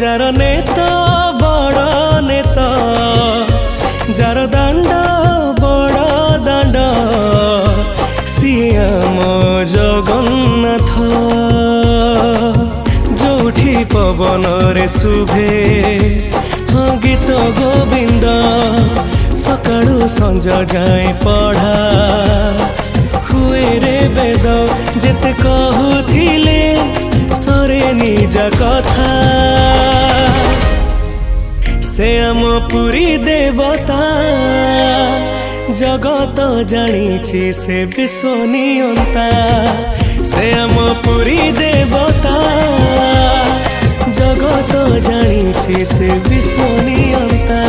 Jar नेता बड़ नेता जार दांड बड़ दांड सियाम जगन्नाथ जोठी पवन रे शुभे गीत गोविंद सकाळु संज जाए पढ़ा हुए रे वेद जेते कहूथिले सरे निज कथा से आम पुरी देवता जगत जानी से विश्वनियंता से आम पुरी देवता जगत जानी से विश्वनियंता।